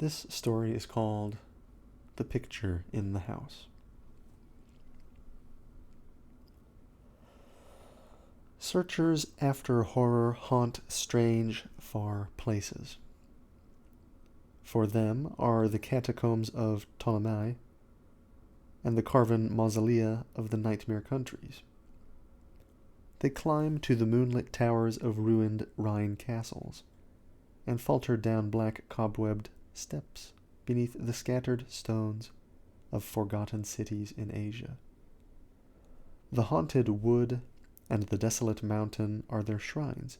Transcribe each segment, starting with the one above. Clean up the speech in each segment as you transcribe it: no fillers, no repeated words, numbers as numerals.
This story is called The Picture in the House. Searchers after horror haunt strange, far places. For them are the catacombs of Ptolemy and the carven mausolea of the nightmare countries. They climb to the moonlit towers of ruined Rhine castles and falter down black cobwebbed steps beneath the scattered stones of forgotten cities in Asia. The haunted wood and the desolate mountain are their shrines,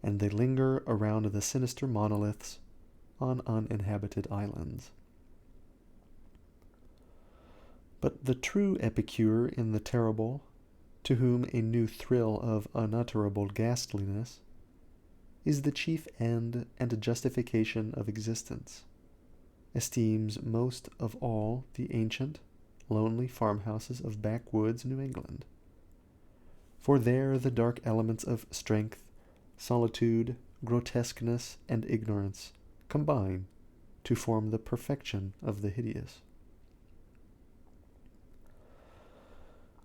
and they linger around the sinister monoliths on uninhabited islands. But the true epicure in the terrible, to whom a new thrill of unutterable ghastliness is the chief end and justification of existence, esteems most of all the ancient, lonely farmhouses of backwoods New England. For there the dark elements of strength, solitude, grotesqueness, and ignorance combine to form the perfection of the hideous.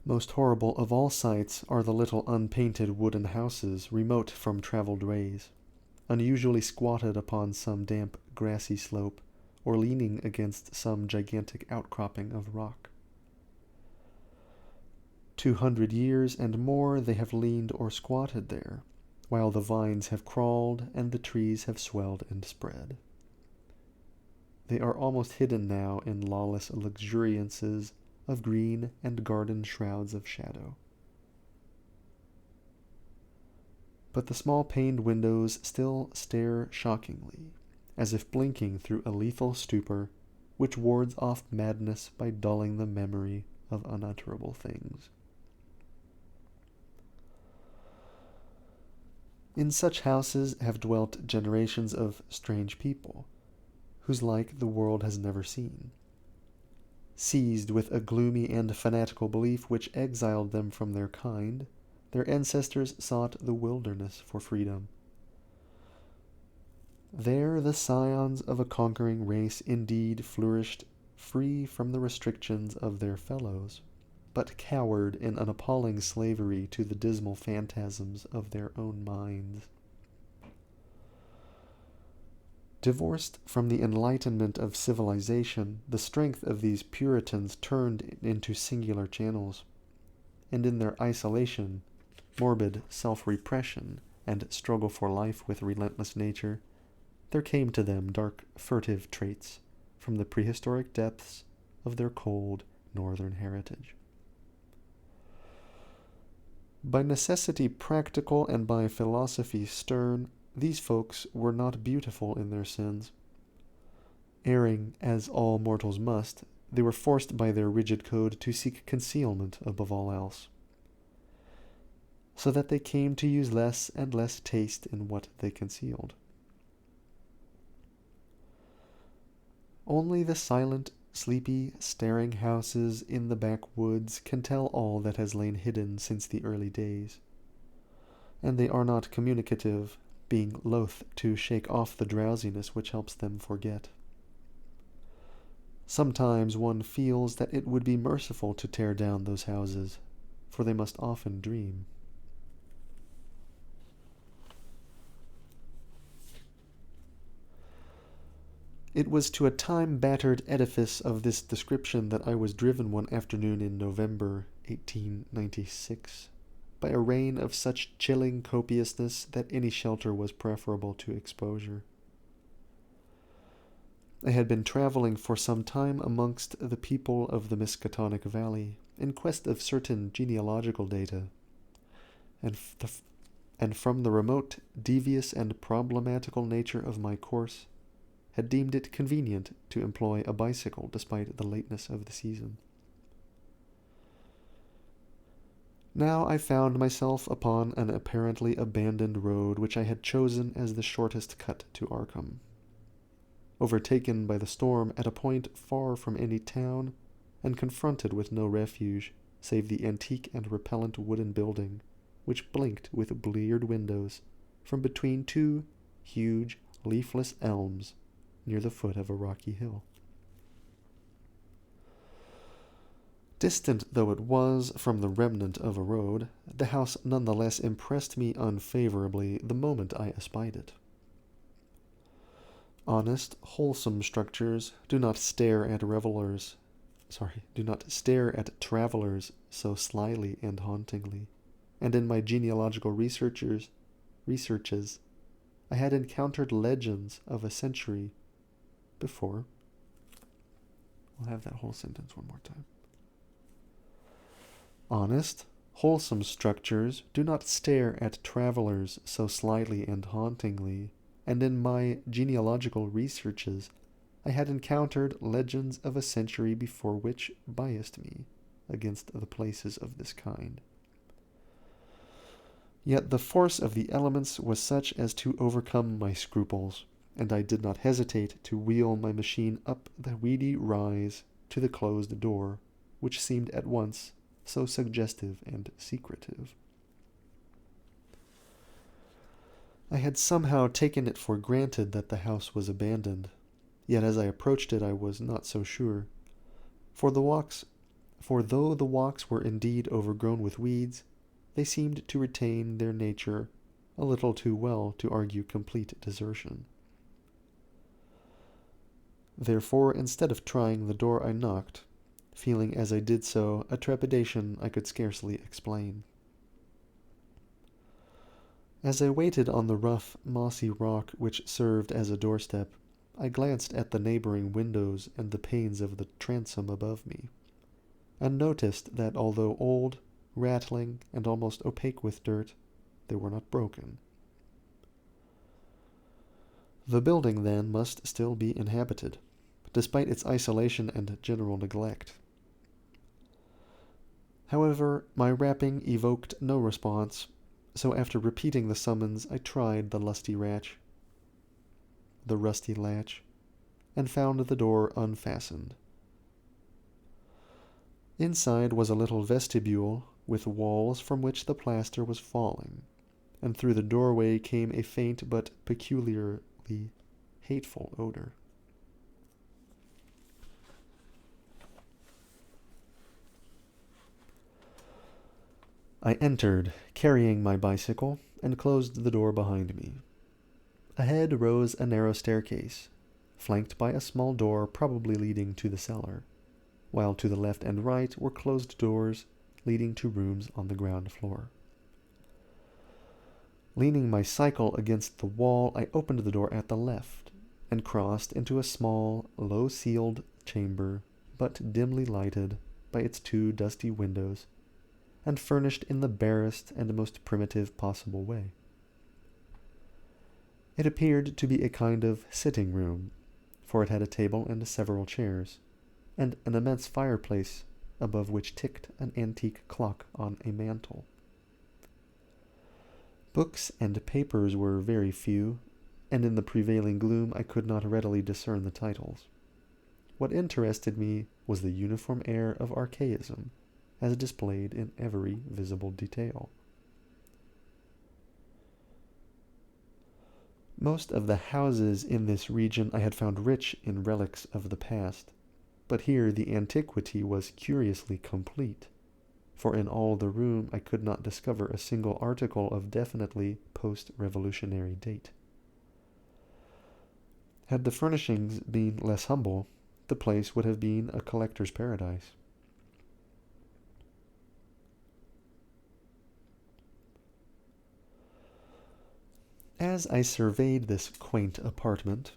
Most horrible of all sights are the little unpainted wooden houses remote from traveled ways, unusually squatted upon some damp grassy slope or leaning against some gigantic outcropping of rock. 200 years and more they have leaned or squatted there, while the vines have crawled and the trees have swelled and spread. They are almost hidden now in lawless luxuriances of green and garden shrouds of shadow. But the small paned windows still stare shockingly, as if blinking through a lethal stupor which wards off madness by dulling the memory of unutterable things. In such houses have dwelt generations of strange people, whose like the world has never seen. Seized with a gloomy and fanatical belief which exiled them from their kind, their ancestors sought the wilderness for freedom. There the scions of a conquering race indeed flourished free from the restrictions of their fellows, but cowered in an appalling slavery to the dismal phantasms of their own minds. Divorced from the enlightenment of civilization, the strength of these Puritans turned into singular channels, and in their isolation, morbid self-repression, and struggle for life with relentless nature, there came to them dark, furtive traits from the prehistoric depths of their cold northern heritage. By necessity practical and by philosophy stern, these folks were not beautiful in their sins. Erring, as all mortals must, they were forced by their rigid code to seek concealment above all else, so that they came to use less and less taste in what they concealed. Only the silent, sleepy, staring houses in the backwoods can tell all that has lain hidden since the early days, and they are not communicative, being loath to shake off the drowsiness which helps them forget. Sometimes one feels that it would be merciful to tear down those houses, for they must often dream. It was to a time-battered edifice of this description that I was driven one afternoon in November 1896, by a rain of such chilling copiousness that any shelter was preferable to exposure. I had been traveling for some time amongst the people of the Miskatonic Valley in quest of certain genealogical data, and from the remote, devious, and problematical nature of my course, had deemed it convenient to employ a bicycle despite the lateness of the season. Now I found myself upon an apparently abandoned road which I had chosen as the shortest cut to Arkham. Overtaken by the storm at a point far from any town, and confronted with no refuge save the antique and repellent wooden building, which blinked with bleared windows from between two huge, leafless elms near the foot of a rocky hill. Distant though it was from the remnant of a road, the house nonetheless impressed me unfavorably the moment I espied it. Honest, wholesome structures do not stare at travelers so slyly and hauntingly, and in my genealogical researches, I had encountered legends of a century before. We'll have that whole sentence one more time. Honest, wholesome structures do not stare at travelers so slyly and hauntingly, and in my genealogical researches I had encountered legends of a century before which biased me against the places of this kind. Yet the force of the elements was such as to overcome my scruples, and I did not hesitate to wheel my machine up the weedy rise to the closed door, which seemed at once so suggestive and secretive. I had somehow taken it for granted that the house was abandoned, yet as I approached it I was not so sure. For though the walks were indeed overgrown with weeds, they seemed to retain their nature a little too well to argue complete desertion. Therefore, instead of trying the door, I knocked, feeling as I did so a trepidation I could scarcely explain. As I waited on the rough, mossy rock which served as a doorstep, I glanced at the neighboring windows and the panes of the transom above me, and noticed that although old, rattling, and almost opaque with dirt, they were not broken. The building, then, must still be inhabited, despite its isolation and general neglect. However, my rapping evoked no response, so after repeating the summons, I tried the rusty latch, and found the door unfastened. Inside was a little vestibule with walls from which the plaster was falling, and through the doorway came a faint but peculiarly hateful odor. I entered, carrying my bicycle, and closed the door behind me. Ahead rose a narrow staircase, flanked by a small door probably leading to the cellar, while to the left and right were closed doors leading to rooms on the ground floor. Leaning my cycle against the wall, I opened the door at the left, and crossed into a small, low-ceiled chamber, but dimly lighted by its two dusty windows, and furnished in the barest and most primitive possible way. It appeared to be a kind of sitting room, for it had a table and several chairs, and an immense fireplace above which ticked an antique clock on a mantel. Books and papers were very few, and in the prevailing gloom I could not readily discern the titles. What interested me was the uniform air of archaism, as displayed in every visible detail. Most of the houses in this region I had found rich in relics of the past, but here the antiquity was curiously complete, for in all the room I could not discover a single article of definitely post-revolutionary date. Had the furnishings been less humble, the place would have been a collector's paradise. As I surveyed this quaint apartment,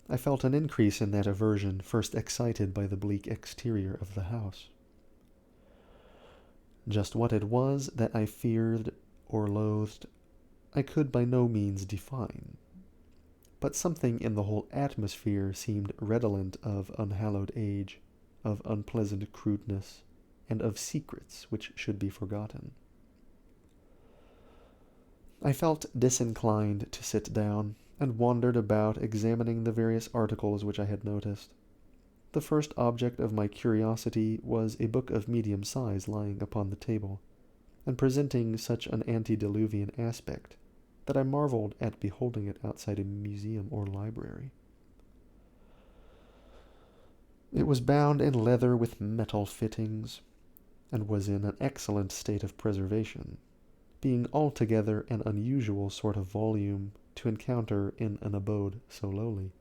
I felt an increase in that aversion first excited by the bleak exterior of the house. Just what it was that I feared or loathed, I could by no means define, but something in the whole atmosphere seemed redolent of unhallowed age, of unpleasant crudeness, and of secrets which should be forgotten. I felt disinclined to sit down, and wandered about examining the various articles which I had noticed. The first object of my curiosity was a book of medium size lying upon the table, and presenting such an antediluvian aspect that I marveled at beholding it outside a museum or library. It was bound in leather with metal fittings, and was in an excellent state of preservation, being altogether an unusual sort of volume to encounter in an abode so lowly.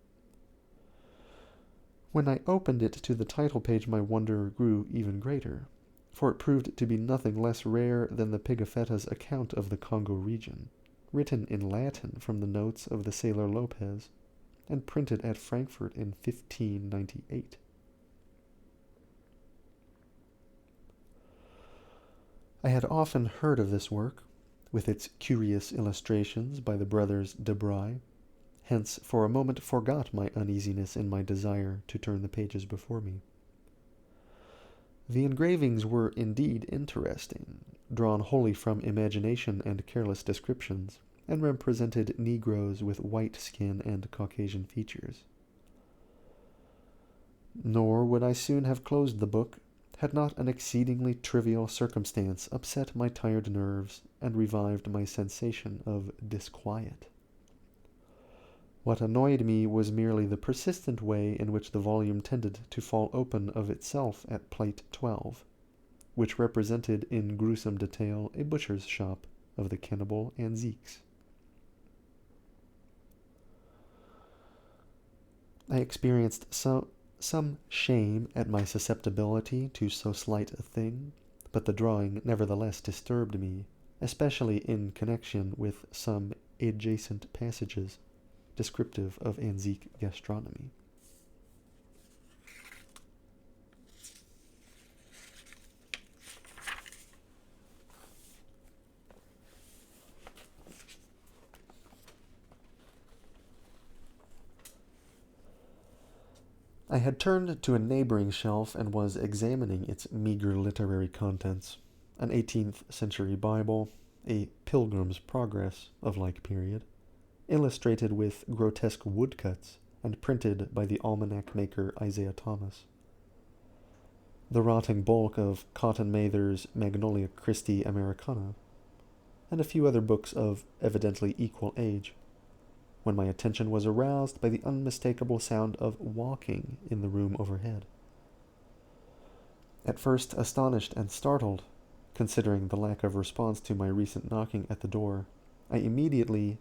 When I opened it to the title page, my wonder grew even greater, for it proved to be nothing less rare than the Pigafetta's account of the Congo region, written in Latin from the notes of the sailor Lopez, and printed at Frankfurt in 1598. I had often heard of this work, with its curious illustrations by the brothers de Bry, hence for a moment forgot my uneasiness in my desire to turn the pages before me. The engravings were indeed interesting, drawn wholly from imagination and careless descriptions, and represented Negroes with white skin and Caucasian features. Nor would I soon have closed the book, had not an exceedingly trivial circumstance upset my tired nerves and revived my sensation of disquiet. What annoyed me was merely the persistent way in which the volume tended to fall open of itself at Plate 12, which represented in gruesome detail a butcher's shop of the cannibal Anziques. I experienced some shame at my susceptibility to so slight a thing, but the drawing nevertheless disturbed me, especially in connection with some adjacent passages descriptive of Anzique gastronomy. I had turned to a neighboring shelf and was examining its meager literary contents, an 18th century Bible, a Pilgrim's Progress of like period, illustrated with grotesque woodcuts and printed by the almanac maker Isaiah Thomas, the rotting bulk of Cotton Mather's Magnolia Christi Americana, and a few other books of evidently equal age, when my attention was aroused by the unmistakable sound of walking in the room overhead. At first astonished and startled, considering the lack of response to my recent knocking at the door, I immediately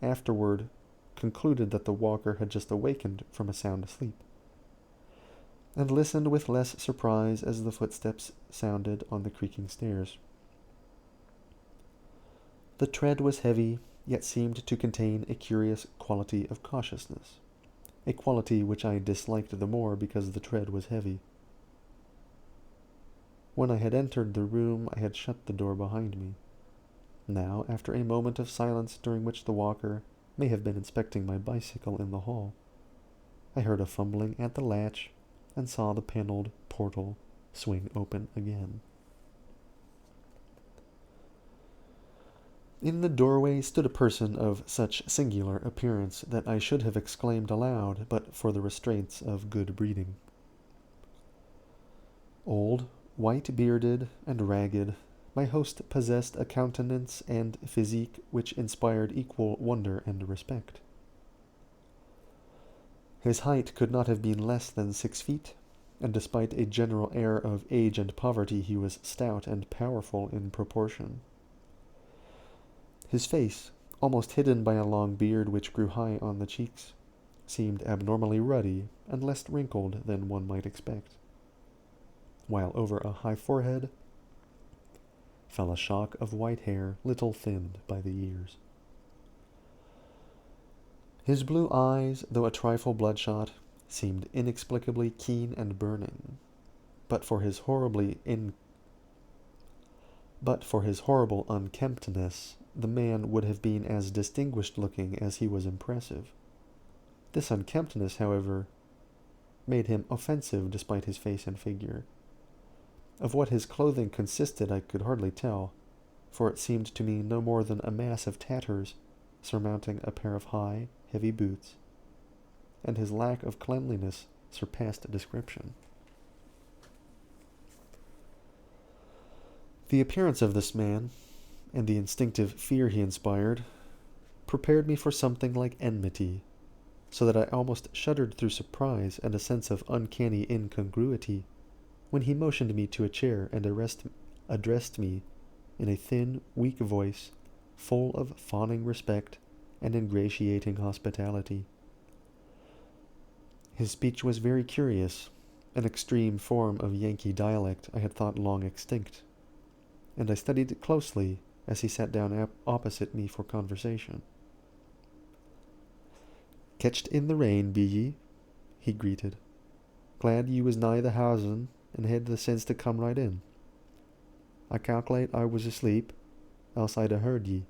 afterward concluded that the walker had just awakened from a sound sleep, and listened with less surprise as the footsteps sounded on the creaking stairs. The tread was heavy, yet seemed to contain a curious quality of cautiousness, a quality which I disliked the more because the tread was heavy. When I had entered the room, I had shut the door behind me. Now, after a moment of silence during which the walker may have been inspecting my bicycle in the hall, I heard a fumbling at the latch and saw the paneled portal swing open again. In the doorway stood a person of such singular appearance that I should have exclaimed aloud but for the restraints of good breeding. Old, white-bearded, and ragged, my host possessed a countenance and physique which inspired equal wonder and respect. His height could not have been less than 6 feet, and despite a general air of age and poverty, he was stout and powerful in proportion. His face, almost hidden by a long beard which grew high on the cheeks, seemed abnormally ruddy and less wrinkled than one might expect, while over a high forehead fell a shock of white hair little thinned by the years. His blue eyes, though a trifle bloodshot, seemed inexplicably keen and burning, but for his horrible unkemptness, the man would have been as distinguished-looking as he was impressive. This unkemptness, however, made him offensive despite his face and figure. Of what his clothing consisted I could hardly tell, for it seemed to me no more than a mass of tatters surmounting a pair of high, heavy boots, and his lack of cleanliness surpassed description. The appearance of this man, and the instinctive fear he inspired, prepared me for something like enmity, so that I almost shuddered through surprise and a sense of uncanny incongruity when he motioned me to a chair and addressed me in a thin, weak voice full of fawning respect and ingratiating hospitality. His speech was very curious, an extreme form of Yankee dialect I had thought long extinct, and I studied it closely as he sat down opposite me for conversation. "Ketched in the rain, be ye?" he greeted. "Glad you was nigh the housen and had the sense to come right in. I calculate I was asleep, else I'd a heard ye.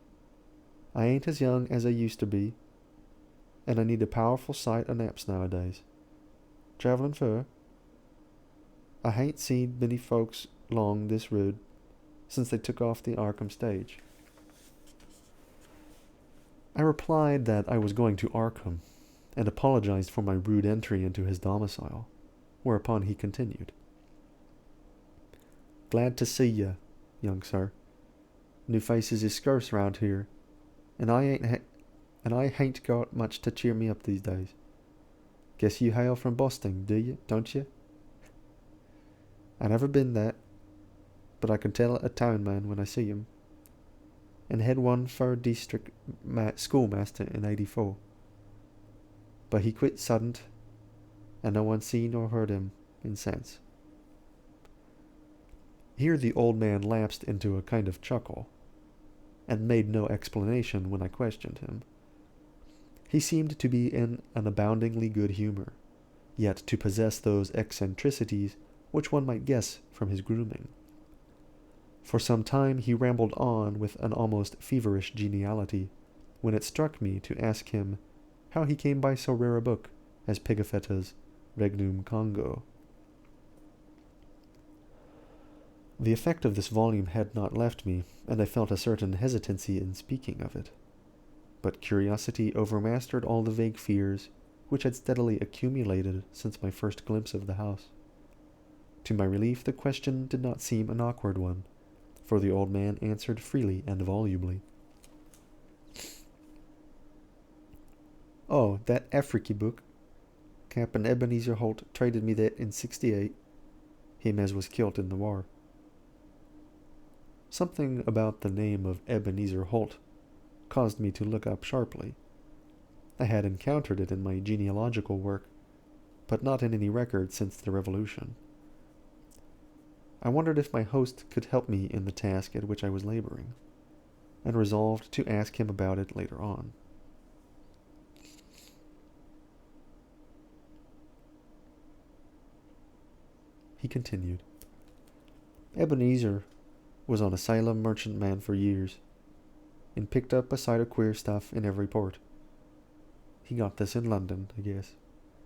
I ain't as young as I used to be, and I need a powerful sight o' naps nowadays. Travelin' fur? I hain't seen many folks long this road since they took off the Arkham stage." I replied that I was going to Arkham, and apologized for my rude entry into his domicile, whereupon he continued. "Glad to see ye, young sir. New faces is scarce round here, and I hain't got much to cheer me up these days. Guess you hail from Boston, don't you? I never been that, but I can tell a town man when I see him, and had one for district schoolmaster in '84. But he quit suddent, and no one seen or heard him in since." Here the old man lapsed into a kind of chuckle, and made no explanation when I questioned him. He seemed to be in an aboundingly good humor, yet to possess those eccentricities which one might guess from his grooming. For some time he rambled on with an almost feverish geniality, when it struck me to ask him how he came by so rare a book as Pigafetta's Regnum Congo. The effect of this volume had not left me, and I felt a certain hesitancy in speaking of it. But curiosity overmastered all the vague fears which had steadily accumulated since my first glimpse of the house. To my relief, the question did not seem an awkward one, for the old man answered freely and volubly. "Oh, that Afriky book. Captain Ebenezer Holt traded me that in '68. Him as was killed in the war." Something about the name of Ebenezer Holt caused me to look up sharply. I had encountered it in my genealogical work, but not in any record since the Revolution. I wondered if my host could help me in the task at which I was laboring, and resolved to ask him about it later on. He continued. "Ebenezer was on a Salem merchantman for years, and picked up a sight of queer stuff in every port. He got this in London, I guess.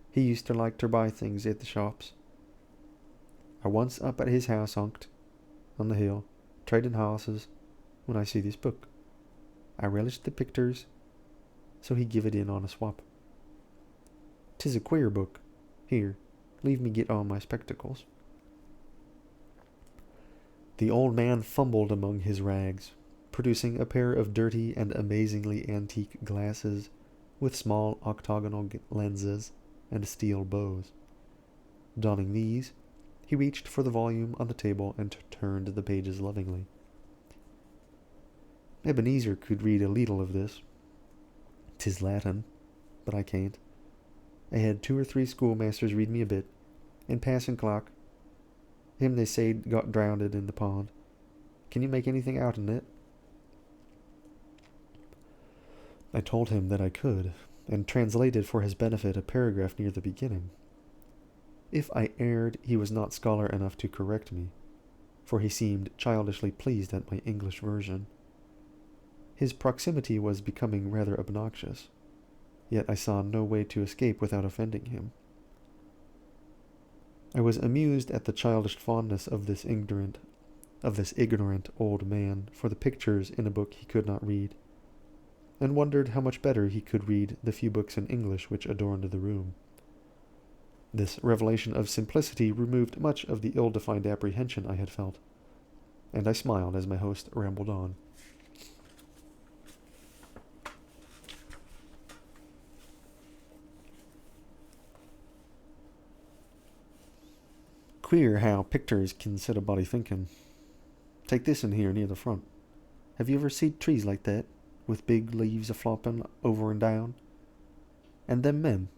He used to like to buy things at the shops. I once up at his house on the hill, trading houses, when I see this book. I relished the pictures, so he give it in on a swap. 'Tis a queer book. Here, leave me get on my spectacles." The old man fumbled among his rags, producing a pair of dirty and amazingly antique glasses with small octagonal lenses and steel bows. Donning these, he reached for the volume on the table and turned the pages lovingly. Ebenezer could read a leetle of this. 'Tis Latin, but I can't. I had 2 or 3 schoolmasters read me a bit, and Passin' Clock. Him they say'd got drownded in the pond. Can you make anything out in it?" I told him that I could, and translated for his benefit a paragraph near the beginning. If I erred, he was not scholar enough to correct me, for he seemed childishly pleased at my English version. His proximity was becoming rather obnoxious, yet I saw no way to escape without offending him. I was amused at the childish fondness of this ignorant old man for the pictures in a book he could not read, and wondered how much better he could read the few books in English which adorned the room. This revelation of simplicity removed much of the ill-defined apprehension I had felt, and I smiled as my host rambled on. queer how pictures can set a body thinking. Take this in here near the front. Have you ever seen trees like that, with big leaves a flopping over and down? And them men.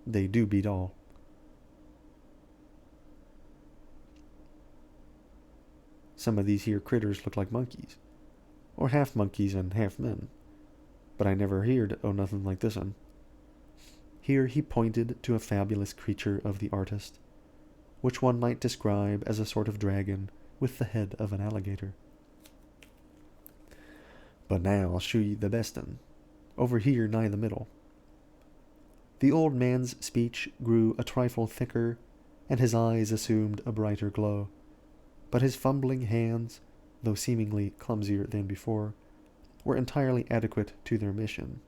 They do beat all. Some of these here critters look like monkeys, or half monkeys and half men, but I never heard o' nothing like this one. Here he pointed to a fabulous creature of the artist, which one might describe as a sort of dragon with the head of an alligator. But now I'll show you the best un, over here nigh the middle. The old man's speech grew a trifle thicker, and his eyes assumed a brighter glow, but his fumbling hands, though seemingly clumsier than before, were entirely adequate to their mission.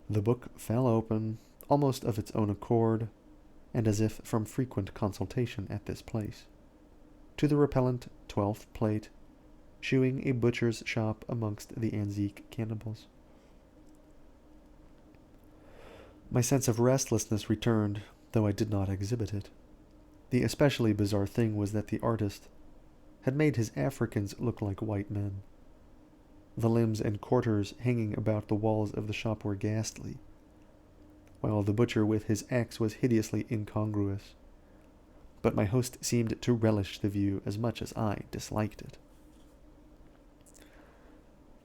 The book fell open, almost of its own accord, and as if from frequent consultation at this place, to the repellent 12th plate, shewing a butcher's shop amongst the antique cannibals. My sense of restlessness returned, though I did not exhibit it. The especially bizarre thing was that the artist had made his Africans look like white men. The limbs and quarters hanging about the walls of the shop were ghastly, while the butcher with his axe was hideously incongruous. But my host seemed to relish the view as much as I disliked it.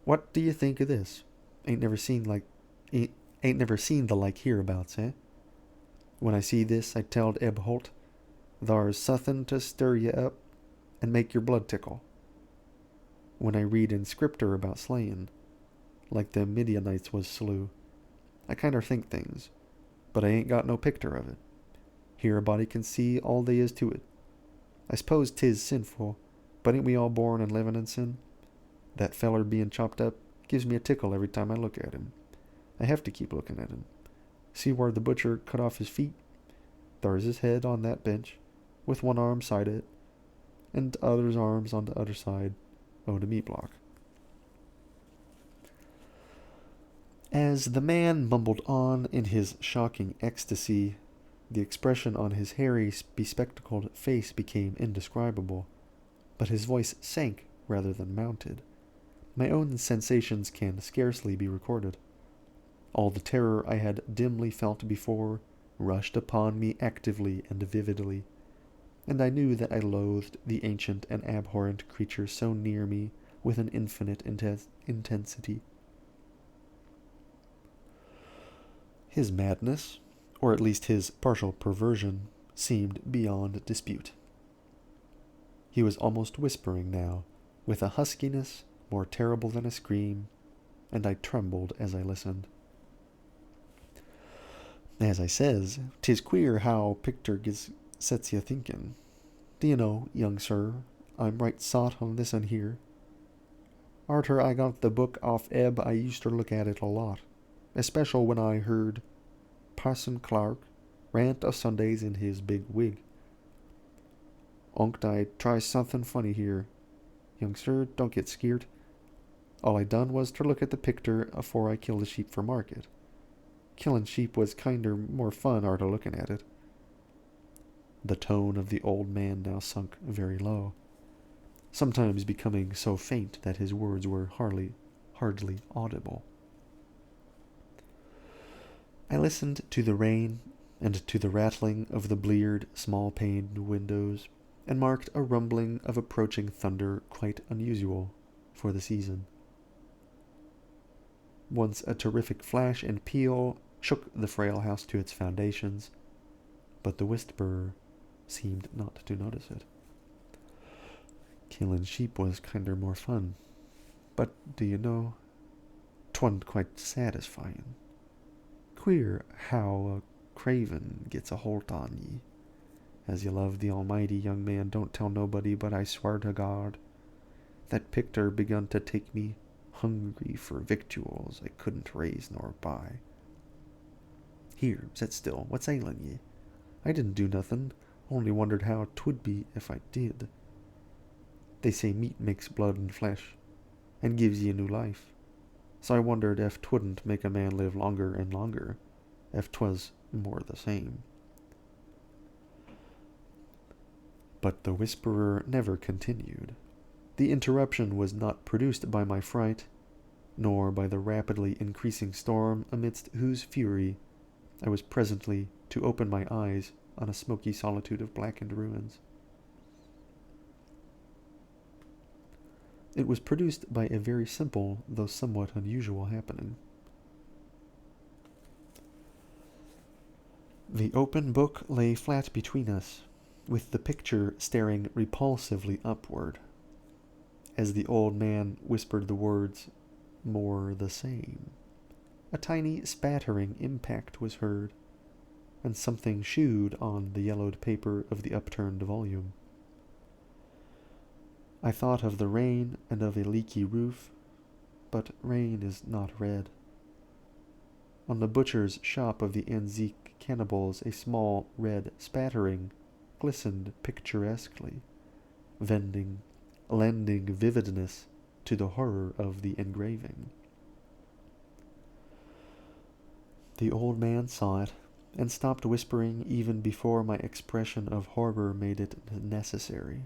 "What do you think of this? Ain't never seen the like hereabouts, eh? When I see this, I telled Eb Holt, thar's suthin' to stir ye up and make your blood tickle. When I read in Scripter about slayin', like them Midianites was slew, I kinder think things, but I ain't got no picter of it. Here a body can see all they is to it. I s'pose 'tis sinful, but ain't we all born and livin' in sin? That feller bein' chopped up gives me a tickle every time I look at him. I have to keep looking at him. See where the butcher cut off his feet? Thar's his head on that bench, with one arm side it, and other's arms on the other side o' the meat block." As the man mumbled on in his shocking ecstasy, the expression on his hairy, bespectacled face became indescribable, but his voice sank rather than mounted. My own sensations can scarcely be recorded. All the terror I had dimly felt before rushed upon me actively and vividly, and I knew that I loathed the ancient and abhorrent creature so near me with an infinite intensity. His madness, or at least his partial perversion, seemed beyond dispute. He was almost whispering now, with a huskiness more terrible than a scream, and I trembled as I listened. "As I says, 'tis queer how picter sets you thinkin'. Do you know, young sir, I'm right sot on this un here. Arter I got the book off Eb, I used to look at it a lot, especial when I heard Parson Clark rant o' Sundays in his big wig. Unct, I try something funny here. Young sir, don't get skeert. All I done was to look at the picter afore I killed the sheep for market. Killin' sheep was kinder more fun arter looking at it." The tone of the old man now sunk very low, sometimes becoming so faint that his words were hardly audible. I listened to the rain and to the rattling of the bleared, small-paned windows, and marked a rumbling of approaching thunder quite unusual for the season. Once a terrific flash and peal shook the frail house to its foundations, but the whisperer seemed not to notice it. "Killin' sheep was kinder more fun, but, do you know, 'twa'n't quite satisfyin'. Queer how a cravin' gets a holt on ye. As you love the Almighty, young man, don't tell nobody, but I swear to God, that picter begun to take me hungry for victuals I couldn't raise nor buy. Here, set still, what's ailin' ye? I didn't do nothin', only wondered how 'twould be if I did. They say meat makes blood and flesh, and gives ye new life, so I wondered if 'twouldn't make a man live longer and longer, if 'twas more the same. But the whisperer never continued. The interruption was not produced by my fright, nor by the rapidly increasing storm amidst whose fury I was presently to open my eyes on a smoky solitude of blackened ruins. It was produced by a very simple, though somewhat unusual happening. The open book lay flat between us, with the picture staring repulsively upward, as the old man whispered the words, "More the same." A tiny spattering impact was heard, and something shooed on the yellowed paper of the upturned volume. I thought of the rain and of a leaky roof, but rain is not red. On the butcher's shop of the Anzique cannibals a small red spattering glistened picturesquely, lending vividness to the horror of the engraving. The old man saw it, and stopped whispering even before my expression of horror made it necessary.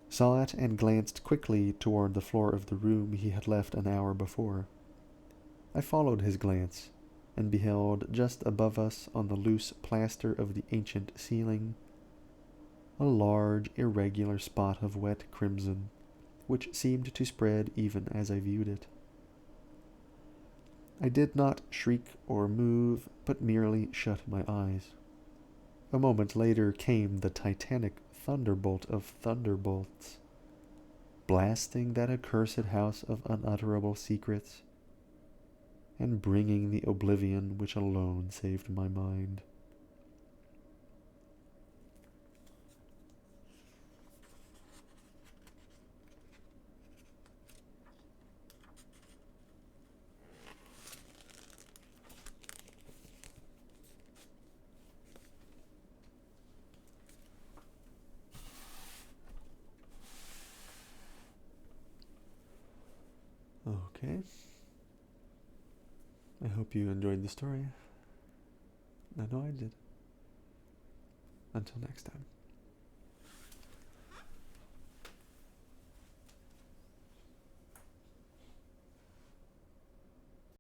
Saw it and glanced quickly toward the floor of the room he had left an hour before. I followed his glance, and beheld just above us on the loose plaster of the ancient ceiling a large irregular spot of wet crimson, which seemed to spread even as I viewed it. I did not shriek or move, but merely shut my eyes. A moment later came the titanic thunderbolt of thunderbolts, blasting that accursed house of unutterable secrets, and bringing the oblivion which alone saved my mind. Okay. I hope you enjoyed the story. I know I did. Until next time.